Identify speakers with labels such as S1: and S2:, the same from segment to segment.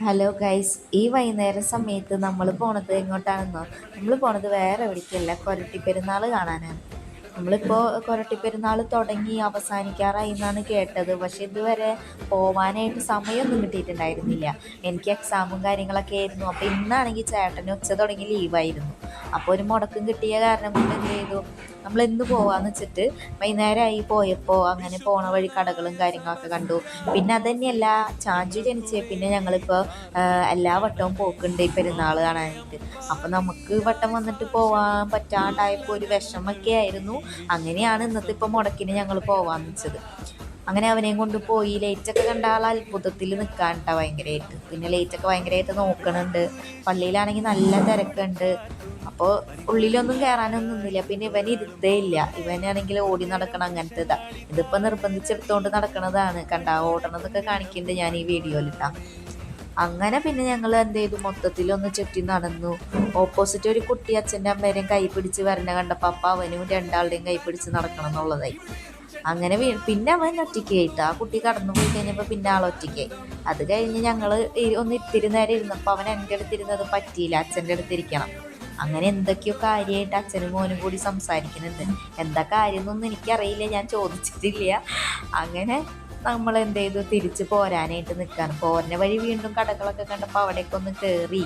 S1: Hello guys, ഈ വൈകുന്നേരം സമയത്ത് നമ്മൾ പോണത് എങ്ങോട്ടാണെന്നോ? നമ്മൾ പോണത് വേറെ എവിടേക്കല്ല, കൊരട്ടി പെരുന്നാൾ കാണാനാണ്. നമ്മളിപ്പോൾ കൊരട്ടി പെരുന്നാൾ തുടങ്ങി അവസാനിക്കാറായി എന്നാണ് കേട്ടത്. പക്ഷെ ഇതുവരെ പോവാനായിട്ട് സമയമൊന്നും കിട്ടിയിട്ടുണ്ടായിരുന്നില്ല. എനിക്ക് എക്സാമും കാര്യങ്ങളൊക്കെ ആയിരുന്നു. അപ്പോൾ ഇന്നാണെങ്കിൽ ചേട്ടന് ഉച്ച തുടങ്ങി ലീവായിരുന്നു. അപ്പോൾ ഒരു മുടക്കം കിട്ടിയ കാരണം കൊണ്ട് എന്ത് ചെയ്തു, നമ്മൾ എന്ന് പോവാന്ന് വെച്ചിട്ട് വൈകുന്നേരമായി പോയപ്പോൾ അങ്ങനെ പോണ വഴി കടകളും കാര്യങ്ങളൊക്കെ കണ്ടു. പിന്നെ അതന്നെയല്ല, ചാഞ്ചു ജനിച്ചേ പിന്നെ ഞങ്ങളിപ്പോൾ എല്ലാ വട്ടവും പോക്കുണ്ട് ഈ പെരുന്നാൾ കാണാനായിട്ട്. അപ്പം നമുക്ക് വട്ടം വന്നിട്ട് പോവാൻ പറ്റാണ്ടായപ്പോൾ ഒരു വിഷമൊക്കെ ആയിരുന്നു. അങ്ങനെയാണ് ഇന്നത്തെ ഇപ്പോൾ മുടക്കിന് ഞങ്ങൾ പോവാന്ന് വെച്ചത്. അങ്ങനെ അവനെയും കൊണ്ട് പോയി. ലൈറ്റൊക്കെ കണ്ട ആൾ അത്ഭുതത്തിൽ നിൽക്കാനിട്ട ഭയങ്കരമായിട്ട്. പിന്നെ ലൈറ്റൊക്കെ ഭയങ്കരമായിട്ട് നോക്കണുണ്ട്. പള്ളിയിലാണെങ്കിൽ നല്ല തിരക്കുണ്ട്. അപ്പോൾ ഉള്ളിലൊന്നും കയറാനൊന്നും നിന്നില്ല. പിന്നെ ഇവൻ ഇരുത്തേ ഇല്ല. ഇവനാണെങ്കിൽ ഓടി നടക്കണം, അങ്ങനത്തെ ഇതാ. ഇതിപ്പോൾ നിർബന്ധിച്ചെടുത്തോണ്ട് നടക്കണതാണ്. ഓടണതൊക്കെ കാണിക്കുന്നുണ്ട് ഞാൻ ഈ വീഡിയോയിലിട്ടാ. അങ്ങനെ പിന്നെ ഞങ്ങൾ എന്ത് ചെയ്തു, മൊത്തത്തിലൊന്ന് ചുറ്റി നടന്നു. ഓപ്പോസിറ്റ് ഒരു കുട്ടി അച്ഛൻ്റെ അമ്മേരെയും കൈ പിടിച്ച് വരണ കണ്ടപ്പോൾ അപ്പം അവനും രണ്ടാളുടെയും കൈ പിടിച്ച് നടക്കണം എന്നുള്ളതായി. അങ്ങനെ പിന്നെ അവൻ ഒറ്റയ്ക്കായിട്ട് ആ കുട്ടി കടന്നു പോയി കഴിഞ്ഞപ്പോൾ പിന്നെ ആളൊറ്റയ്ക്കായി. അത് കഴിഞ്ഞ് ഞങ്ങൾ ഒന്ന് ഇത്തിരി നേരം ഇരുന്നപ്പോൾ അവൻ എൻ്റെ അടുത്തിരുന്നത് പറ്റിയില്ല, അച്ഛൻ്റെ അടുത്തിരിക്കണം. അങ്ങനെ എന്തൊക്കെയോ കാര്യമായിട്ട് അച്ഛനും മോനും കൂടി സംസാരിക്കുന്നുണ്ട്. എന്താ കാര്യം എന്നൊന്നും എനിക്കറിയില്ല, ഞാൻ ചോദിച്ചിട്ടില്ല. അങ്ങനെ നമ്മൾ എന്ത് ചെയ്തു, തിരിച്ച് പോരാനായിട്ട് നിൽക്കുകയാണ്. പോരുന്ന വഴി വീണ്ടും കടകളൊക്കെ കണ്ടപ്പോൾ അവിടേക്ക് ഒന്ന് കയറി.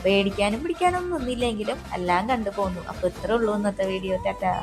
S1: പേടിക്കാനും പിടിക്കാനൊന്നും ഒന്നുമില്ലെങ്കിലും എല്ലാം കണ്ടു പോന്നു. അപ്പോൾ ഇത്രേ ഉള്ളൂ ഇന്നത്തെ വീഡിയോ. ടാറ്റാ.